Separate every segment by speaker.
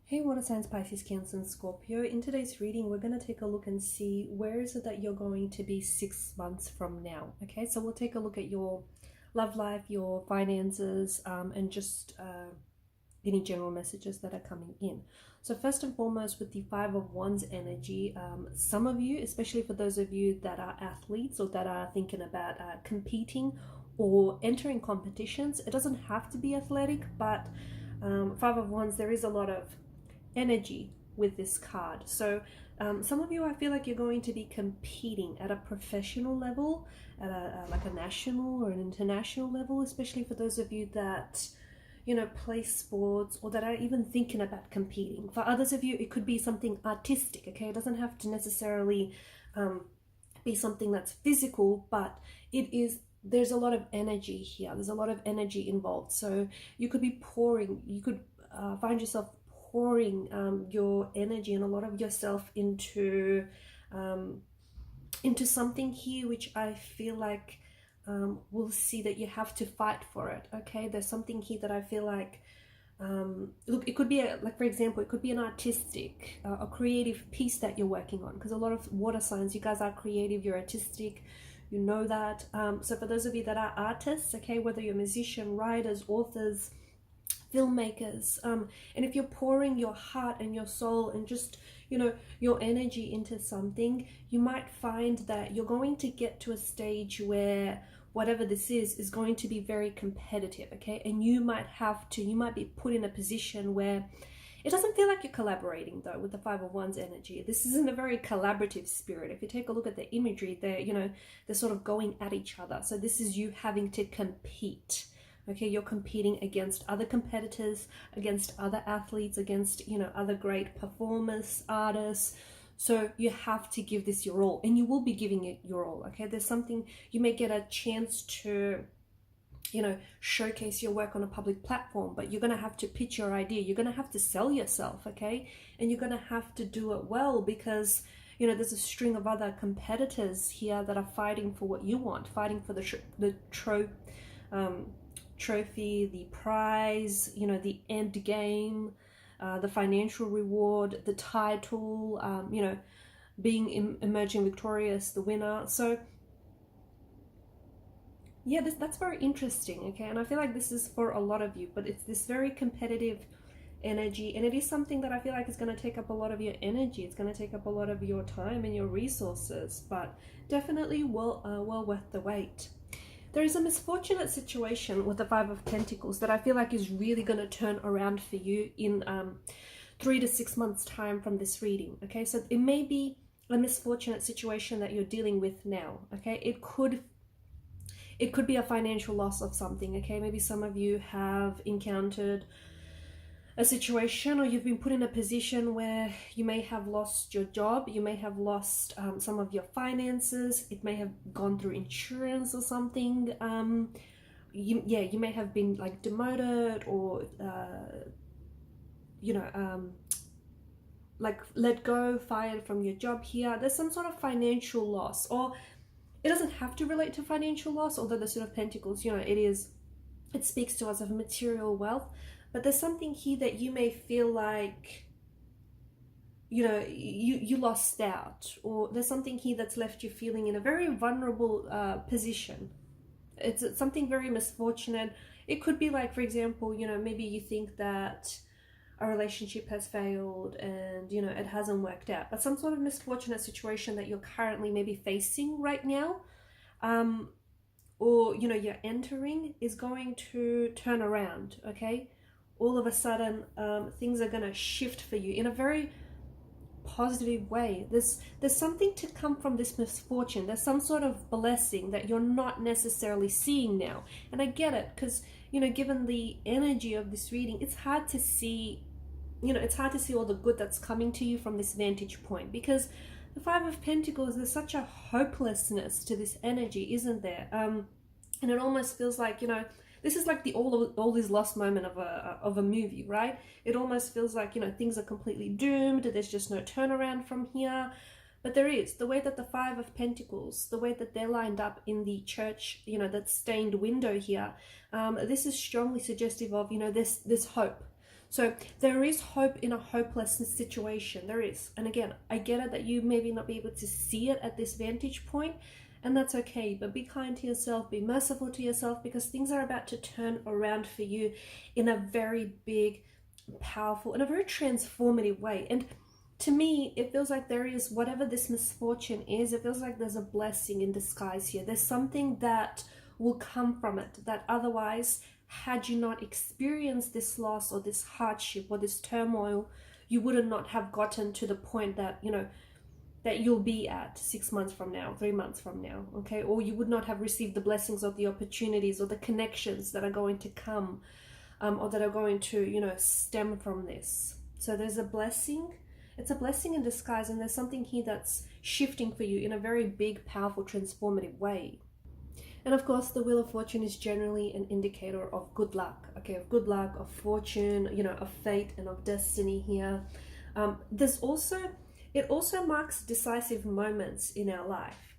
Speaker 1: Hey, water signs, Pisces, Cancer, and Scorpio. In today's reading, we're going to take a look and see where is it that you're going to be 6 months from now. Okay, so we'll take a look at your love life, your finances, and just any general messages that are coming in. So first and foremost, with the Five of Wands energy, some of you, especially for those of you that are athletes or that are thinking about competing or entering competitions, it doesn't have to be athletic, but Five of Wands, there is a lot of energy with this card. So some of you, I feel like you're going to be competing at a professional level, at like a national or an international level, especially for those of you that play sports or that are even thinking about competing. For others of you, it could be something artistic. Okay, it doesn't have to necessarily be something that's physical, but there's a lot of energy here. There's a lot of energy involved. So you could be pouring, you could find yourself pouring your energy and a lot of yourself into something here, which I feel like we'll see that you have to fight for it. Okay, there's something here that I feel like look, it could be like, for example, it could be an artistic a creative piece that you're working on, because a lot of water signs, you guys are creative, you're artistic, you know that. So for those of you that are artists, okay, whether you're musician, writers, authors, filmmakers, and if you're pouring your heart and your soul and just your energy into something, you might find that you're going to get to a stage where whatever this is going to be very competitive. Okay, and you might be put in a position where it doesn't feel like you're collaborating, though, with the Five of Wands energy. This isn't a very collaborative spirit. If you take a look at the imagery, they're sort of going at each other. So this is you having to compete. Okay, you're competing against other competitors, against other athletes, against, other great performers, artists. So you have to give this your all, and you will be giving it your all. Okay, there's something, you may get a chance to, showcase your work on a public platform, but you're going to have to pitch your idea. You're going to have to sell yourself, okay? And you're going to have to do it well, because there's a string of other competitors here that are fighting for what you want, fighting for the trophy, the prize, the end game, the financial reward, the title, being emerging victorious, the winner. So yeah, that's very interesting. Okay, and I feel like this is for a lot of you, but it's this very competitive energy, and it is something that I feel like is going to take up a lot of your energy. It's going to take up a lot of your time and your resources, but definitely well worth the wait. There is a misfortunate situation with the Five of Pentacles that I feel like is really going to turn around for you in 3 to 6 months time from this reading. Okay, so it may be a misfortunate situation that you're dealing with now. Okay, it could be a financial loss of something. Okay, maybe some of you have encountered a situation, or you've been put in a position where you may have lost your job, you may have lost some of your finances, it may have gone through insurance or something. You may have been like demoted, or like let go, fired from your job here. There's some sort of financial loss, or it doesn't have to relate to financial loss, although the Suit of Pentacles, it speaks to us of material wealth. But there's something here that you may feel like, you lost out, or there's something here that's left you feeling in a very vulnerable position. It's something very misfortunate. It could be like, for example, maybe you think that a relationship has failed and, it hasn't worked out. But some sort of misfortunate situation that you're currently maybe facing right now, or, you're entering, is going to turn around, okay? All of a sudden, things are going to shift for you in a very positive way. There's something to come from this misfortune. There's some sort of blessing that you're not necessarily seeing now. And I get it, because, given the energy of this reading, it's hard to see, all the good that's coming to you from this vantage point, because the Five of Pentacles, there's such a hopelessness to this energy, isn't there? And it almost feels like, this is like the all is lost moment of a movie, right? It almost feels like, things are completely doomed. There's just no turnaround from here. But there is. The way that the Five of Pentacles, the way that they're lined up in the church, that stained window here, this is strongly suggestive of, this hope. So there is hope in a hopeless situation. There is. And again, I get it that you maybe not be able to see it at this vantage point, and that's okay. But be kind to yourself, be merciful to yourself, because things are about to turn around for you in a very big, powerful, and a very transformative way. And to me, it feels like there is, whatever this misfortune is, it feels like there's a blessing in disguise here. There's something that will come from it that otherwise, had you not experienced this loss or this hardship or this turmoil, you would not have gotten to the point that, you know, that you'll be at 6 months from now, 3 months from now, okay? Or you would not have received the blessings of the opportunities or the connections that are going to come, or that are going to, you know, stem from this. So there's a blessing. It's a blessing in disguise, and there's something here that's shifting for you in a very big, powerful, transformative way. And of course, the Wheel of Fortune is generally an indicator of good luck, okay, of good luck, of fortune, you know, of fate and of destiny here. It also marks decisive moments in our life.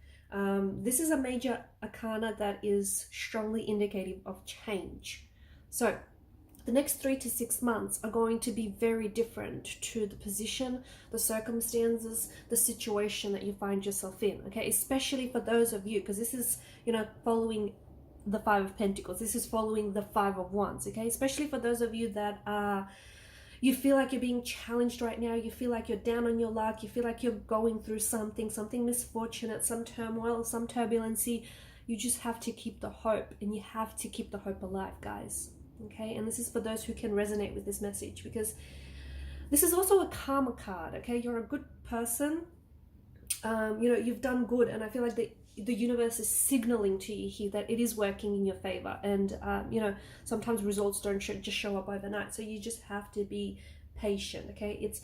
Speaker 1: This is a major arcana that is strongly indicative of change. So the next 3 to 6 months are going to be very different to the position, the circumstances, the situation that you find yourself in, okay? Especially for those of you, because this is, you know, following the Five of Pentacles. This is following the Five of Wands, okay? Especially for those of you that are, you feel like you're being challenged right now. You feel like you're down on your luck. You feel like you're going through something misfortunate, some turmoil, some turbulency. You just have to keep the hope, and you have to keep the hope alive, guys. Okay, and this is for those who can resonate with this message, because this is also a karma card. Okay, you're a good person. You know, you've done good, and I feel like the universe is signaling to you here that it is working in your favor. And you know, sometimes results don't just show up overnight, so you just have to be patient. Okay, it's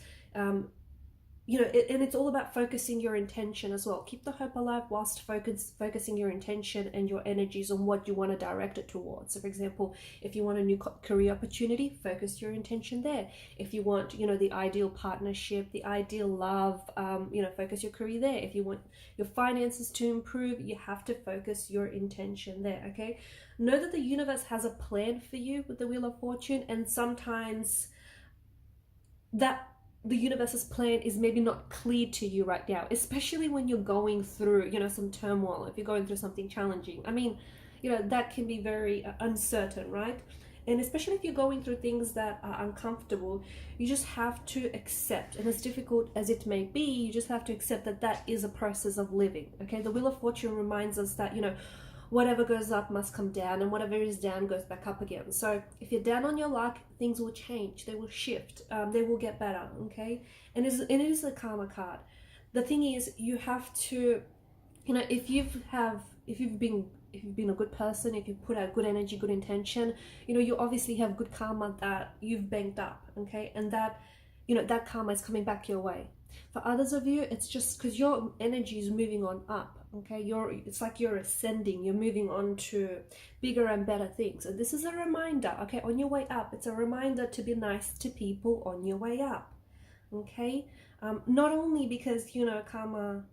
Speaker 1: you know, and it's all about focusing your intention as well. Keep the hope alive whilst focusing your intention and your energies on what you want to direct it towards. So for example, if you want a new career opportunity, focus your intention there. If you want, you know, the ideal partnership, the ideal love, you know, focus your career there. If you want your finances to improve, you have to focus your intention there, okay? Know that the universe has a plan for you with the Wheel of Fortune, and sometimes that the universe's plan is maybe not clear to you right now, especially when you're going through, you know, some turmoil, if you're going through something challenging. I mean, you know, that can be very uncertain, right? And especially if you're going through things that are uncomfortable, you just have to accept, and as difficult as it may be, you just have to accept that that is a process of living, okay? The Wheel of Fortune reminds us that, you know, whatever goes up must come down, and whatever is down goes back up again. So if you're down on your luck, things will change, they will shift, they will get better, okay? And it is a karma card. The thing is, you have to, you know, if you've been a good person, if you put out good energy, good intention, you know, you obviously have good karma that you've banked up, okay? And that, you know, that karma is coming back your way. For others of you, it's just because your energy is moving on up, okay? It's like you're ascending, you're moving on to bigger and better things. And this is a reminder, okay, on your way up. It's a reminder to be nice to people on your way up, okay? Not only because, you know, karma,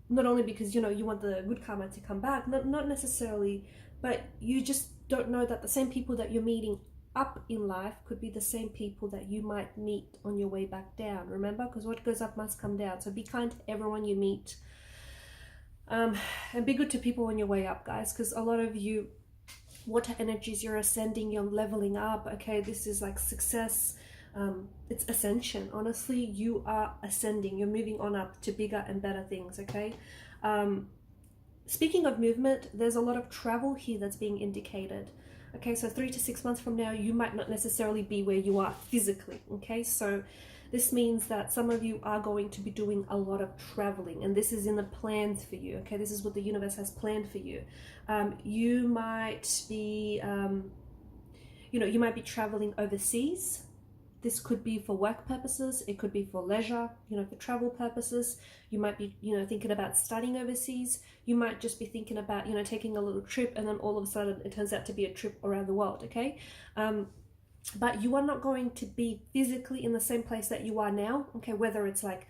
Speaker 1: not only because, you know, you want the good karma to come back, not necessarily, but you just don't know that the same people that you're meeting up in life could be the same people that you might meet on your way back down. Remember, because what goes up must come down. So be kind to everyone you meet, and be good to people on your way up, guys, because a lot of you water energies, you're ascending, you're leveling up, okay? This is like success, it's ascension. Honestly, you are ascending, you're moving on up to bigger and better things, okay? Speaking of movement, there's a lot of travel here that's being indicated. Okay, so 3 to 6 months from now, you might not necessarily be where you are physically, okay? So this means that some of you are going to be doing a lot of traveling, and this is in the plans for you, okay? This is what the universe has planned for you. You might be, you know, you might be traveling overseas. This could be for work purposes. It could be for leisure, you know, for travel purposes. You might be, you know, thinking about studying overseas. You might just be thinking about, you know, taking a little trip, and then all of a sudden it turns out to be a trip around the world, okay? But you are not going to be physically in the same place that you are now, okay? Whether it's like,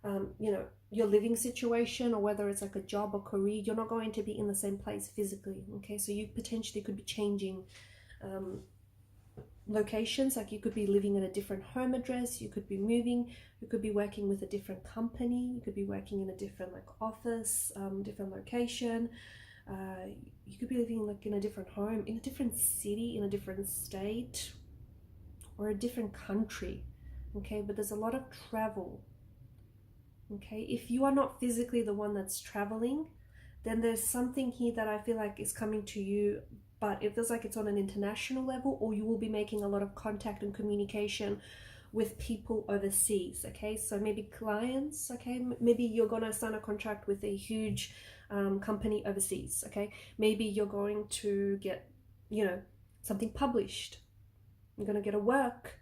Speaker 1: you know, your living situation, or whether it's like a job or career, you're not going to be in the same place physically. Okay, so you potentially could be changing locations. Like you could be living in a different home address, you could be moving, you could be working with a different company, you could be working in a different like office, different location. You could be living like in a different home, in a different city, in a different state, or a different country. Okay, but there's a lot of travel. Okay, if you are not physically the one that's traveling, then there's something here that I feel like is coming to you, but it feels like it's on an international level, or you will be making a lot of contact and communication with people overseas. Okay, so maybe clients. Okay, maybe you're gonna sign a contract with a huge company overseas. Okay, maybe you're going to get, you know, something published. You're gonna get a work.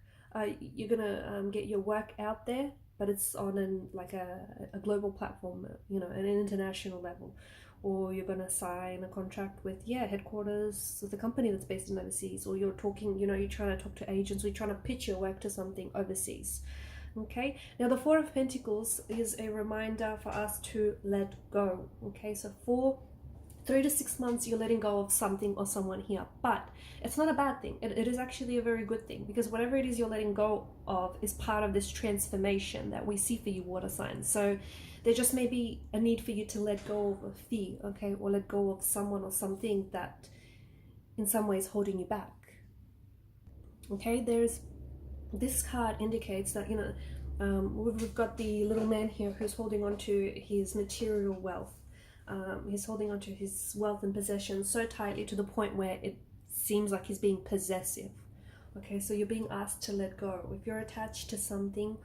Speaker 1: You're gonna get your work out there, but it's on a global platform, you know, an international level. Or you're gonna sign a contract with headquarters with a company that's based in overseas, or you're talking, you know, you're trying to talk to agents, or you're trying to pitch your work to something overseas. Okay, now the Four of Pentacles is a reminder for us to let go. Okay, so for 3 to 6 months you're letting go of something or someone here, but it's not a bad thing. It is actually a very good thing, because whatever it is you're letting go of is part of this transformation that we see for you, water signs. So there just may be a need for you to let go of a fear, okay, or let go of someone or something that in some ways holding you back. Okay, this card indicates that, you know, we've got the little man here who's holding on to his material wealth. He's holding on to his wealth and possessions so tightly to the point where it seems like he's being possessive. Okay, so you're being asked to let go. If you're attached to something,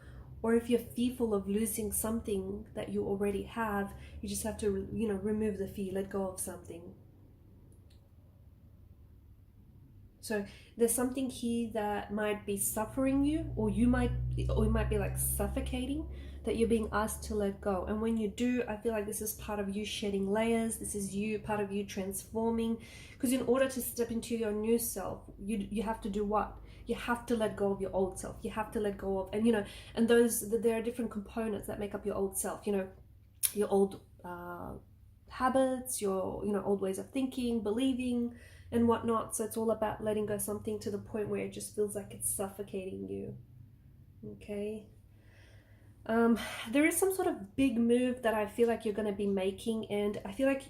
Speaker 1: or if you're fearful of losing something that you already have, you just have to, you know, remove the fear, let go of something. So there's something here that might be suffering you, or it might be like suffocating, that you're being asked to let go. And when you do, I feel like this is part of you shedding layers. This is part of you transforming. Because in order to step into your new self, you have to do what? You have to let go of your old self. You have to let go of, and you know, and there are different components that make up your old self. You know, your old habits, your, you know, old ways of thinking, believing, and whatnot. So it's all about letting go something to the point where it just feels like it's suffocating you. Okay. There is some sort of big move that I feel like you're going to be making, and I feel like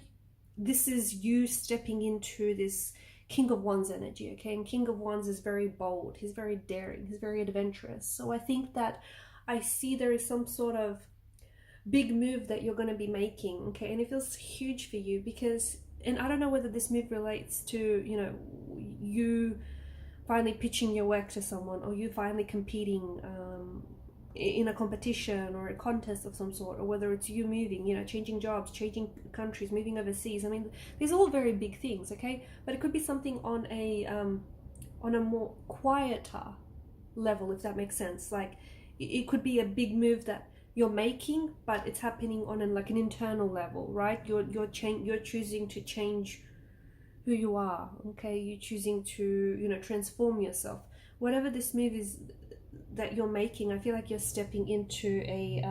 Speaker 1: this is you stepping into this King of Wands energy. Okay, and King of Wands is very bold, he's very daring, he's very adventurous. So I think that I see there is some sort of big move that you're going to be making. Okay, and it feels huge for you, because, and I don't know whether this move relates to, you know, you finally pitching your work to someone, or you finally competing in a competition or a contest of some sort, or whether it's you moving, you know, changing jobs, changing countries, moving overseas. I mean, these are all very big things, okay? But it could be something on a more quieter level, if that makes sense. Like it could be a big move that you're making, but it's happening on an internal level, right? You're choosing to change who you are. Okay, you're choosing to, you know, transform yourself. Whatever this move is that you're making, I feel like you're stepping into a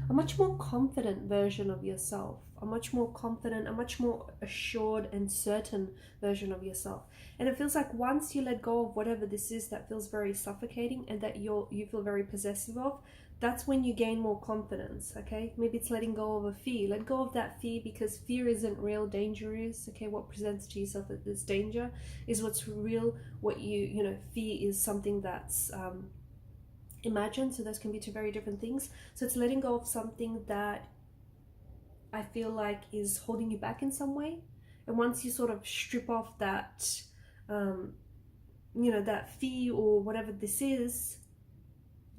Speaker 1: much more confident version of yourself, a much more confident, a much more assured and certain version of yourself. And it feels like once you let go of whatever this is that feels very suffocating and that you feel very possessive of, that's when you gain more confidence. Okay, maybe it's letting go of a fear. Let go of that fear, because fear isn't real, danger is. Okay, what presents to yourself as danger is what's real. What you know, fear is something that's imagined. So those can be two very different things. So it's letting go of something that I feel like is holding you back in some way. And once you sort of strip off that you know, that fear or whatever this is,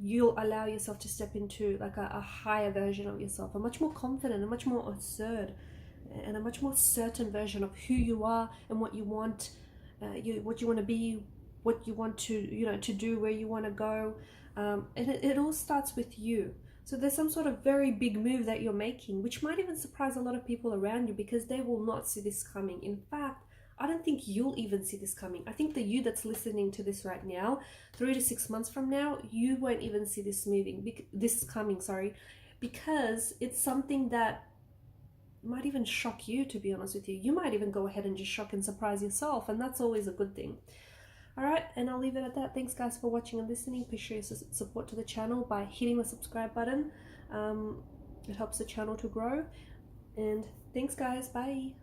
Speaker 1: you'll allow yourself to step into like a higher version of yourself, a much more confident, a much more assertive, and a much more certain version of who you are and what you want, what you want to be, what you want to, you know, to do, where you want to go. And it all starts with you. So there's some sort of very big move that you're making, which might even surprise a lot of people around you, because they will not see this coming. In fact, I don't think you'll even see this coming. I think the you that's listening to this right now, 3 to 6 months from now, you won't even see this coming, sorry, because it's something that might even shock you, to be honest with you. You might even go ahead and just shock and surprise yourself, and that's always a good thing. All right, and I'll leave it at that. Thanks guys for watching and listening. Please show your support to the channel by hitting the subscribe button. It helps the channel to grow. And thanks guys, bye.